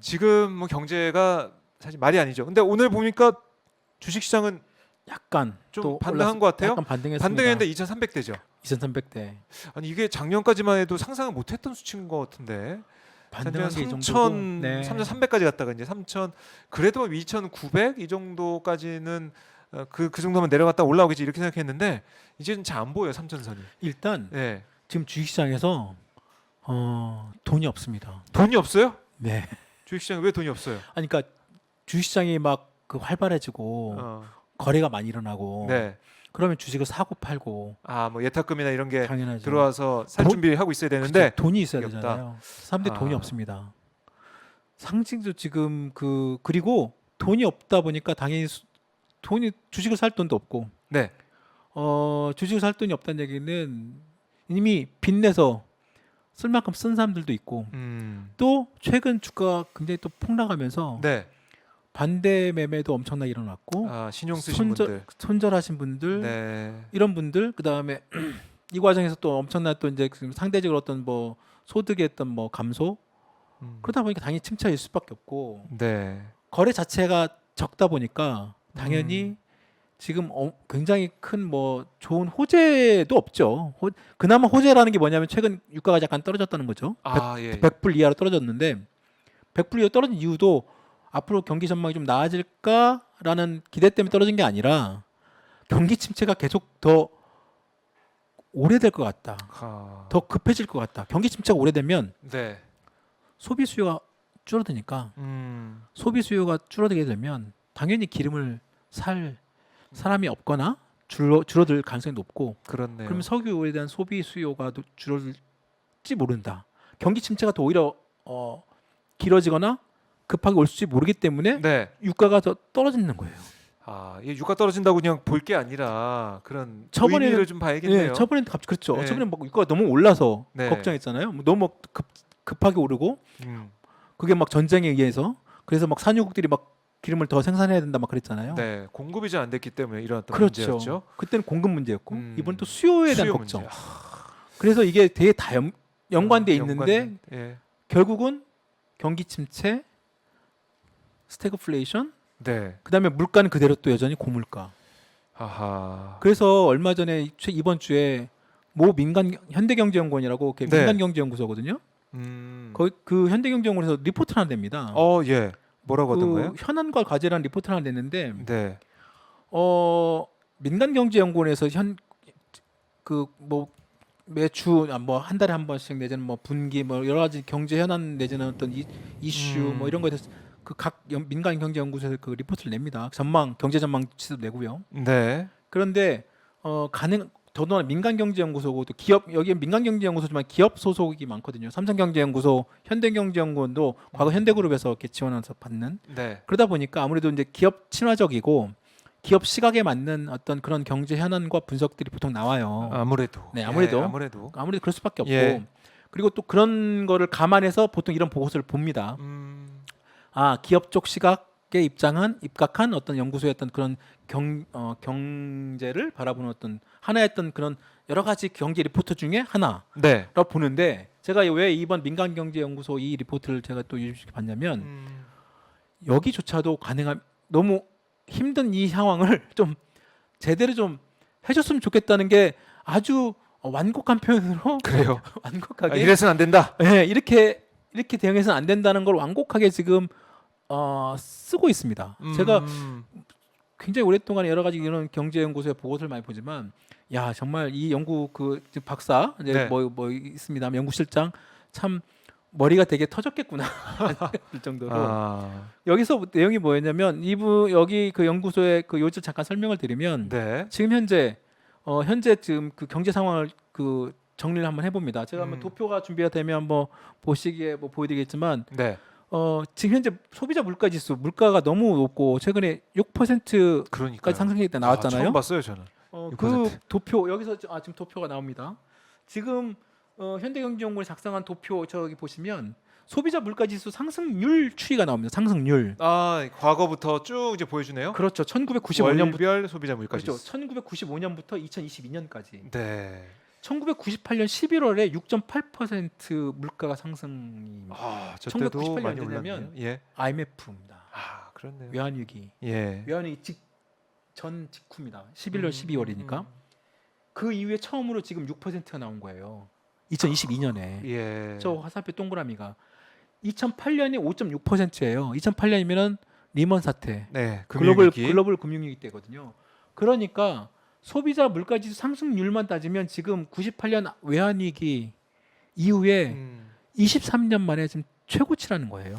지금 뭐 경제가 사실 말이 아니죠. 근데 오늘 보니까 주식시장은 약간 좀 또 반등한 것 같아요. 약간 반등했습니다. 반등했는데 2,300대죠. 2,300대. 아니 이게 작년까지만 해도 상상을 못했던 수치인 것 같은데. 반등한 게 이 3,000, 정도고. 네. 3,300까지 갔다가 이제 3,000 그래도 2,900 이 정도까지는 그 정도만 내려갔다 올라오겠지 이렇게 생각했는데 이제는 잘 안 보여요 3,000선이. 일단 네. 지금 주식시장에서 돈이 없습니다. 돈이 없어요? 네. 주식시장에 왜 돈이 없어요? 아니, 그러니까 주식시장이 막 그 활발해지고 거래가 많이 일어나고 네. 그러면 주식을 사고 팔고 뭐 예탁금이나 이런 게 당연하죠. 들어와서 살 돈- 준비를 하고 있어야 되는데 그쵸, 돈이 있어야 이게 없다. 되잖아요. 사람들이 돈이 아. 없습니다. 상징도 지금 그리고 돈이 없다 보니까 당연히 돈이 주식을 살 돈도 없고 네. 주식을 살 돈이 없다는 얘기는 이미 빚내서 쓸 만큼 쓴 사람들도 있고 또 최근 주가가 굉장히 또 폭락하면서 네. 반대 매매도 엄청나게 일어났고 신용 쓰신 분들. 손절하신 분들 네. 이런 분들 그다음에 이 과정에서 또 엄청난 또 이제 지금 상대적으로 어떤 뭐 소득의 어떤 뭐 감소 그러다 보니까 당연히 침체일 수밖에 없고 네. 거래 자체가 적다 보니까 당연히 지금 굉장히 큰 뭐 좋은 호재도 없죠. 그나마 호재라는 게 뭐냐면 최근 유가가 약간 떨어졌다는 거죠. 예. 100불 이하로 떨어졌는데 100불 이하로 떨어진 이유도 앞으로 경기 전망이 좀 나아질까라는 기대 때문에 떨어진 게 아니라 경기 침체가 계속 더 오래될 것 같다. 더 급해질 것 같다. 경기 침체가 오래되면 네. 소비 수요가 줄어드니까 소비 수요가 줄어들게 되면 당연히 기름을 살 사람이 없거나 줄어들 가능성이 높고 그렇네요. 그러면 석유에 대한 소비 수요가 줄어들지 모른다. 경기 침체가 더 오히려 길어지거나 급하게 올지 모르기 때문에 네. 유가가 더 떨어지는 거예요. 이게 유가 떨어진다고 그냥 볼 게 아니라 그런 저번에는- 의미를 좀 봐야겠네요. 네, 저번에는 그렇죠. 네. 저번에 막 유가가 너무 올라서 네. 걱정했잖아요. 뭐 너무 급하게 오르고 음. 그게 막 전쟁에 의해서 그래서 막 산유국들이 막 기름을 더 생산해야 된다 막 그랬잖아요. 네. 공급이 잘 안 됐기 때문에 일어났던 그렇죠. 문제였죠. 그때는 공급 문제였고 이번 또 수요에 대한 수요 걱정. 문제. 그래서 이게 되게 다 연관돼 있는데 연관- 예. 결국은 경기 침체, 스태그플레이션, 네. 그다음에 물가는 그대로 또 여전히 고물가. 아하. 그래서 얼마 전에 이번 주에 모 현대경제연구원이라고 네. 민간경제연구소거든요. 그 현대경제연구원에서 리포트를 하나 냅니다. 예. 뭐라고 하던가요? 현안과 과제라는 리포트를 하나 냈는데 네. 민간경제연구원에서 뭐 매주 뭐 한 달에 한 번씩 내지는 뭐 분기 뭐 여러 가지 경제 현안 내지는 어떤 이슈 뭐 이런 거에 대해서 그 각 민간 경제 연구소에서 그 리포트를 냅니다. 경제 전망치도 내고요. 네. 그런데 더더나 민간 경제 연구소고 또 기업 여기에 민간 경제 연구소지만 기업 소속이 많거든요. 삼성경제연구소, 현대경제연구원도 과거 현대그룹에서 이렇게 지원해서 받는. 네. 그러다 보니까 아무래도 이제 기업 친화적이고 기업 시각에 맞는 어떤 그런 경제 현안과 분석들이 보통 나와요. 아무래도. 네, 아무래도. 예, 아무래도. 그럴 수밖에 없고. 예. 그리고 또 그런 거를 감안해서 보통 이런 보고서를 봅니다. 기업 쪽 시각에 입각한 어떤 연구소의 어떤 그런 경제를 바라보는 어떤 하나의 어떤 그런 여러 가지 경제 리포트 중에 하나라고 네. 보는데 제가 왜 이번 민간경제연구소 이 리포트를 제가 또 유심히 봤냐면 여기조차도 너무 힘든 이 상황을 좀 제대로 좀 해줬으면 좋겠다는 게 아주 완곡한 표현으로 그래요. 완곡하게 이래서는 안 된다. 네, 이렇게 대응해서는 안 된다는 걸 완곡하게 지금 쓰고 있습니다. 제가 굉장히 오랫동안 여러 가지 이런 경제연구소의 보고서를 많이 보지만 야 정말 이 연구 박사 이제 네. 뭐 있습니다. 연구실장 참 머리가 되게 터졌겠구나 할 정도로 여기서 내용이 뭐였냐면 여기 그 연구소의 그 요지를 잠깐 설명을 드리면 네. 지금 현재 지금 그 경제 상황을 그 정리를 한번 해봅니다. 제가 한번 도표가 준비가 되면 한번 보시기에 뭐 보여드리겠지만 네. 지금 현재 소비자 물가지수 물가가 너무 높고 최근에 6%까지 그러니까 상승했다 나왔잖아요. 처음 봤어요 저는. 그 도표 여기서 지금 도표가 나옵니다. 지금 현대경제연구원이 작성한 도표 저기 보시면 소비자 물가지수 상승률 추이가 나옵니다. 상승률. 과거부터 쭉 이제 보여주네요. 그렇죠. 1995년부터 월별 소비자 물가지수. 그렇죠. 1995년부터 2022년까지. 네. 1998년 11월에 6.8% 물가가 상승입니다. 저 때도 1998년 많이 되냐면 올랐네요. 예. IMF입니다. 그렇네요. 외환위기. 예. 외환위기 전 직후입니다. 11월 12월이니까. 그 이후에 처음으로 지금 6%가 나온 거예요. 2022년에. 예. 저 화살표 동그라미가 2008년이 5.6%예요. 2008년이면은 리먼 사태, 네. 글로벌 금융위기 때거든요. 그러니까 소비자 물가지수 상승률만 따지면 지금 98년 외환위기 이후에 23년 만에 지금 최고치라는 거예요.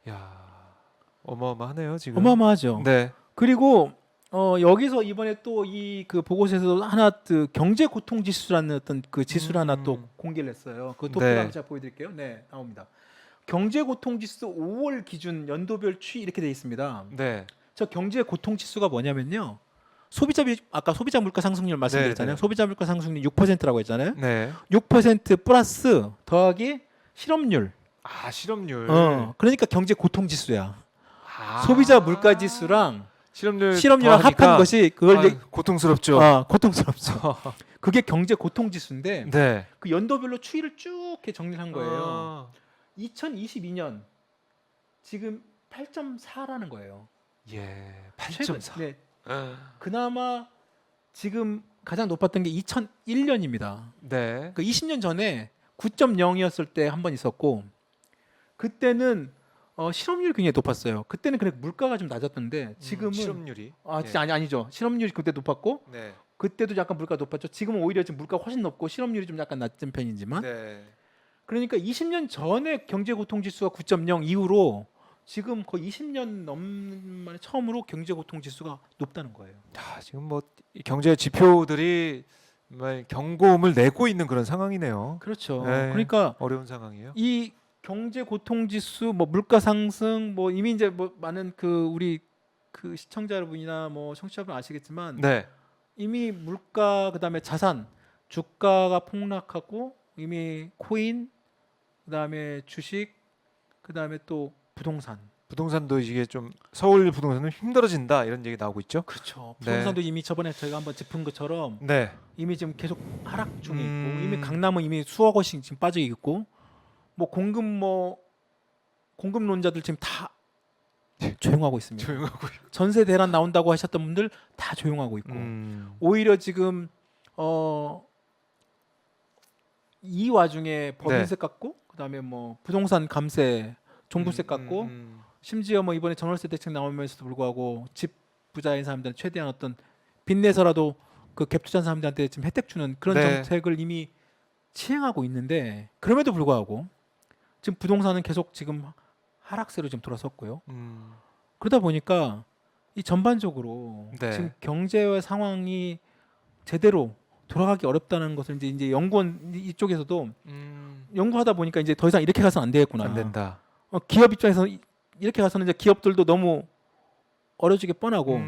야, 어마어마하네요 지금. 어마어마하죠. 네. 그리고 여기서 이번에 또 이 그 보고서에서 하나 그 경제 고통 지수라는 어떤 그 지수를 하나 또 공개를 했어요. 그 도표를 네. 한번 제가 보여드릴게요. 네, 나옵니다. 경제 고통 지수 5월 기준 연도별 추이 이렇게 되어 있습니다. 네. 저 경제 고통 지수가 뭐냐면요. 아까 소비자 물가 상승률 말씀드렸잖아요. 네, 네. 소비자 물가 상승률 6%라고 했잖아요. 네. 6% 플러스 더하기 실업률. 실업률. 그러니까 경제 고통 지수야. 아. 소비자 물가 지수랑 실업률 실업률을 더하니까 합한 것이 그걸 이제 고통스럽죠. 고통스럽죠. 그게 경제 고통 지수인데 네. 그 연도별로 추이를 쭉 이렇게 정리를 한 거예요. 아. 2022년 지금 8.4라는 거예요. 예. 최근 8.4. 네. 그나마 지금 가장 높았던 게 2001년입니다. 네. 그 20년 전에 9.0이었을 때 한 번 있었고 그때는 실업률이 굉장히 높았어요. 그때는 그래 물가가 좀 낮았던데 지금은 실업률이. 진짜 아니죠. 실업률이 그때 높았고 네. 그때도 약간 물가 높았죠. 지금은 오히려 지금 물가 훨씬 높고 실업률이 좀 약간 낮은 편이지만 네. 그러니까 20년 전에 경제 고통 지수가 9.0 이후로 지금 거의 20년 넘는 만에 처음으로 경제 고통 지수가 높다는 거예요. 지금 뭐 이 경제 지표들이 정말 경고음을 내고 있는 그런 상황이네요. 그렇죠. 네. 그러니까 어려운 상황이에요. 이 경제 고통 지수, 뭐 물가 상승, 뭐 이미 이제 뭐 많은 그 우리 그 시청자 여러분이나 뭐 청취자분 아시겠지만 네. 이미 물가 그다음에 자산, 주가가 폭락하고 이미 코인, 그다음에 주식, 그다음에 또 부동산도 이게 좀 서울 부동산은 힘들어진다 이런 얘기 나오고 있죠. 그렇죠. 네. 부동산도 이미 저번에 저희가 한번 짚은 것처럼 네. 이미 지금 계속 하락 중에 있고 이미 강남은 이미 수억 원씩 지금 빠져 있고 뭐 공급론자들 지금 다 조용하고 있습니다. 조용하고. 전세 대란 나온다고 하셨던 분들 다 조용하고 있고 오히려 지금 이 와중에 법인세 깎고 그다음에 뭐 부동산 감세 종부세 깎고 심지어 뭐 이번에 전월세 대책 나오면서도 불구하고 집 부자인 사람들은 최대한 어떤 빚내서라도 그 갭 투자한 사람들한테 지금 혜택 주는 그런 네. 정책을 이미 시행하고 있는데 그럼에도 불구하고 지금 부동산은 계속 지금 하락세로 지금 돌아섰고요. 그러다 보니까 이 전반적으로 네. 지금 경제 상황이 제대로 돌아가기 어렵다는 것을 이제 연구원 이쪽에서도 연구하다 보니까 이제 더 이상 이렇게 가서는 안 되겠구나. 안 된다. 기업 입장에서 이렇게 가서는 이제 기업들도 너무 어려지게 뻔하고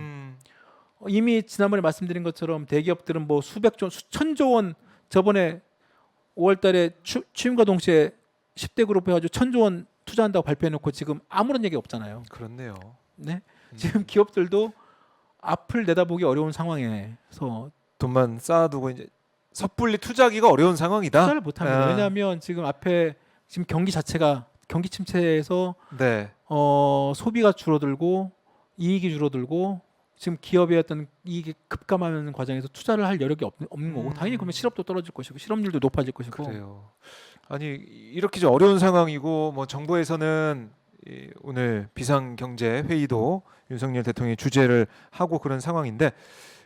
이미 지난번에 말씀드린 것처럼 대기업들은 뭐 수천조 원 저번에 5월달에 취임과 동시에 10대 그룹 해가지고 1,000조 원 투자한다고 발표해놓고 지금 아무런 얘기 없잖아요. 그렇네요. 네, 지금 기업들도 앞을 내다보기 어려운 상황에서 돈만 쌓아두고 이제 섣불리 투자하기가 어려운 상황이다. 투자를 못합니다. 왜냐하면 지금 앞에 지금 경기 자체가 경기 침체에서 네. 소비가 줄어들고 이익이 줄어들고 지금 기업의 어떤 이익이 급감하는 과정에서 투자를 할 여력이 없는 거고 당연히 그러면 실업도 떨어질 것이고 실업률도 높아질 것이고 그래요. 아니 이렇게 좀 어려운 상황이고 뭐 정부에서는 오늘 비상경제 회의도 윤석열 대통령이 주재를 하고 그런 상황인데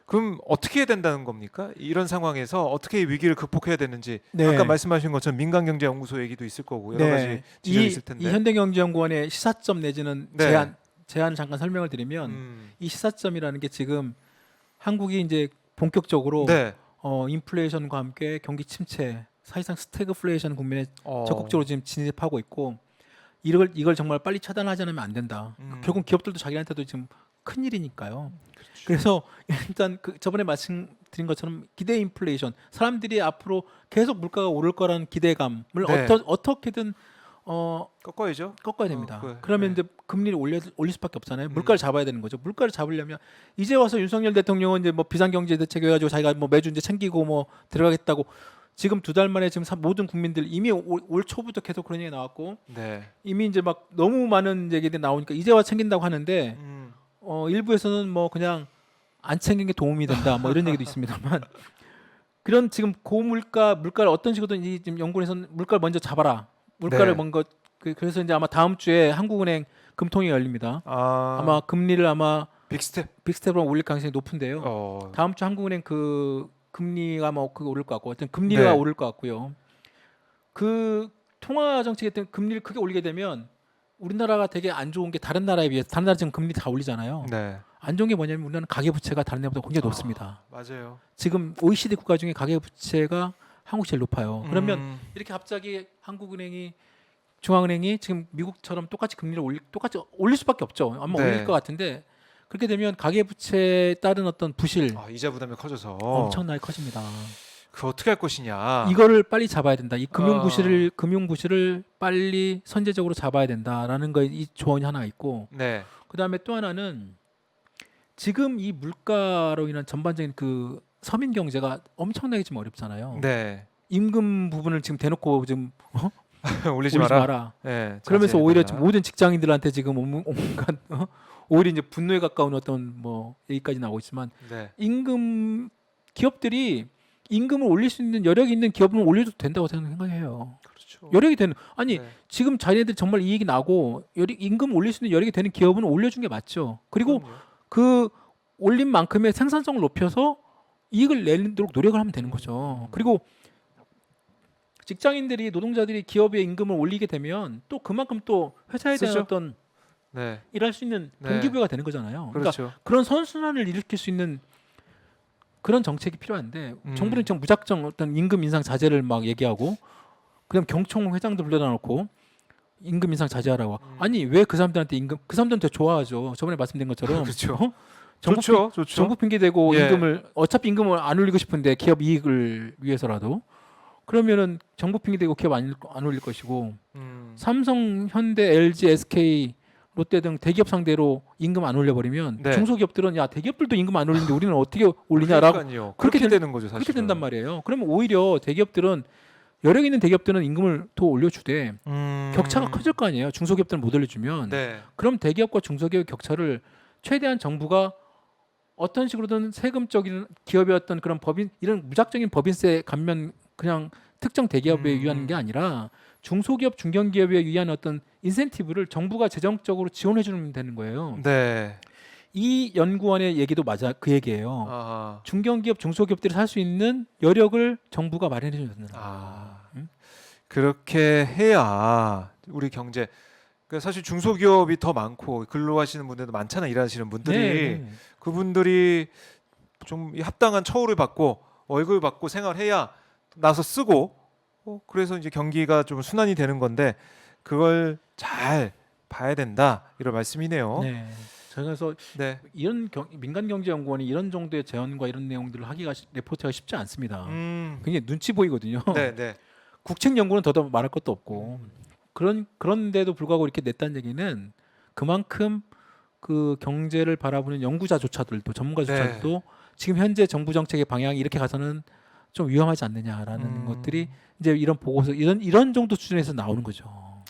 그럼 어떻게 해야 된다는 겁니까? 이런 상황에서 어떻게 위기를 극복해야 되는지 네. 아까 말씀하신 것처럼 민간경제연구소 얘기도 있을 거고 여러 가지 지점이 있을 텐데 이 현대경제연구원의 시사점 내지는 네. 제안을 잠깐 설명을 드리면 이 시사점이라는 게 지금 한국이 이제 본격적으로 네. 인플레이션과 함께 경기 침체 사실상 스태그플레이션 국면에 적극적으로 지금 진입하고 있고 이걸 정말 빨리 차단하지 않으면 안 된다. 결국 기업들도 자기한테도 지금 큰 일이니까요. 그래서 일단 그 저번에 말씀드린 것처럼 기대 인플레이션 사람들이 앞으로 계속 물가가 오를 거라는 기대감을 네. 어떻게든 꺾어야죠. 꺾어야 됩니다. 네. 그러면 이제 금리를 올릴 수밖에 없잖아요. 물가를 잡아야 되는 거죠. 물가를 잡으려면 이제 와서 윤석열 대통령은 이제 뭐 비상경제 대책 해가지고 자기가 뭐 매주 이제 챙기고 뭐 들어가겠다고 지금 2달 만에 지금 모든 국민들 이미 올 초부터 계속 그런 얘기 나왔고 네. 이미 이제 막 너무 많은 얘기들이 나오니까 이제와 챙긴다고 하는데 일부에서는 뭐 그냥 안 챙긴 게 도움이 된다 뭐 이런 얘기도 있습니다만 그런 지금 물가를 어떤 식으로든 이 지금 연구원에서는 물가를 먼저 잡아라. 물가를 네. 뭔가 그래서 이제 아마 다음 주에 한국은행 금통이 열립니다. 아마 금리를 아마 빅스텝으로 올릴 가능성이 높은데요. 다음 주 한국은행 그 금리가 뭐 그거 오를 것 같고 하여튼 금리가 네. 오를 것 같고요. 그 통화 정책에 대한 금리를 크게 올리게 되면 우리나라가 되게 안 좋은 게 다른 나라에 비해서 다른 나라 지금 금리 다 올리잖아요. 네. 안 좋은 게 뭐냐면 우리나라는 가계부채가 다른 데보다 굉장히 높습니다. 맞아요. 지금 OECD 국가 중에 가계부채가 한국 제일 높아요. 그러면 이렇게 갑자기 한국은행이 중앙은행이 지금 미국처럼 똑같이 금리를 똑같이 올릴 수밖에 없죠. 아마 네. 올릴 것 같은데 그렇게 되면 가계부채에 따른 어떤 부실 이자 부담이 커져서 엄청나게 커집니다. 그 어떻게 할 것이냐. 이거를 빨리 잡아야 된다. 이 금융 부실을 빨리 선제적으로 잡아야 된다라는 거 이 조언이 하나 있고 네. 그다음에 또 하나는 지금 이 물가로 인한 전반적인 그 서민 경제가 엄청나게 지금 어렵잖아요. 네. 임금 부분을 지금 대놓고 좀 올리지 올리지 마라. 마라. 네, 그러면서 오히려 지금 자제해달라. 모든 직장인들한테 지금 온갖 오히려 이제 분노에 가까운 어떤 뭐 얘기까지 나오고 있지만 네. 기업들이 임금을 올릴 수 있는 여력이 있는 기업은 올려도 된다고 생각해요. 그렇죠. 여력이 되는 아니 네. 지금 자기네들 정말 이익이 나고 임금 올릴 수 있는 여력이 되는 기업은 올려준 게 맞죠. 그리고 그럼요. 그 올린 만큼의 생산성을 높여서 이익을 내도록 노력을 하면 되는 거죠. 그리고 직장인들이 노동자들이 기업의 임금을 올리게 되면 또 그만큼 또 회사에 대한 쓰죠. 어떤 네. 일할 수 있는 네. 동기부여가 되는 거잖아요. 그러니까 그렇죠. 그런 선순환을 일으킬 수 있는 그런 정책이 필요한데 정부는 지금 무작정 어떤 임금 인상 자제를 막 얘기하고 그다음 경총 회장도 불러다 놓고 임금 인상 자제하라고. 아니 왜 그 사람들한테 그 사람들은 더 좋아하죠. 저번에 말씀드린 것처럼 그렇죠. 정부 좋죠. 정부 핑계 대고 예. 어차피 임금을 안 올리고 싶은데 기업 이익을 위해서라도 그러면은 정부 핑계 대고 기업 안 올릴 것이고 삼성, 현대, LG, SK, 롯데 등 대기업 상대로 임금 안 올려버리면 네. 중소기업들은 야 대기업들도 임금 안 올리는데 우리는 어떻게 올리냐라고 그러니까요. 그렇게 그렇게 되는 거죠, 사실. 그렇게 된단 말이에요. 그러면 오히려 대기업들은 여력 있는 대기업들은 임금을 더 올려주되 격차가 커질 거 아니에요. 중소기업들은 못 올려주면 네. 그럼 대기업과 중소기업의 격차를 최대한 정부가 어떤 식으로든 세금적인 기업의 어떤 그런 이런 무작정인 법인세 감면 그냥 특정 대기업에 위한 게 아니라 중소기업, 중견기업에 위한 어떤 인센티브를 정부가 재정적으로 지원해 주면 되는 거예요. 네. 이 연구원의 얘기도 맞아 그 얘기예요. 아하. 중견기업, 중소기업들이 살 수 있는 여력을 정부가 마련해 줘야 된다. 그렇게 해야 우리 경제. 그러니까 사실 중소기업이 더 많고 근로하시는 분들도 많잖아, 일하시는 분들이. 네. 그분들이 좀 합당한 처우를 받고 월급을 받고 생활해야 나서 쓰고 그래서 이제 경기가 좀 순환이 되는 건데 그걸 잘 봐야 된다 이런 말씀이네요. 네. 그래서 네. 이런 민간경제연구원이 이런 정도의 제언과 이런 내용들을 레포트가 쉽지 않습니다. 굉장히 눈치 보이거든요. 네, 네. 국책연구는 더더 말할 것도 없고 그런데도 불구하고 이렇게 냈다는 얘기는 그만큼 그 경제를 바라보는 연구자조차들도 전문가조차도 지금 현재 정부 정책의 방향이 이렇게 가서는 좀 위험하지 않느냐라는 것들이 이제 이런 보고서 이런 정도 수준에서 나오는 거죠.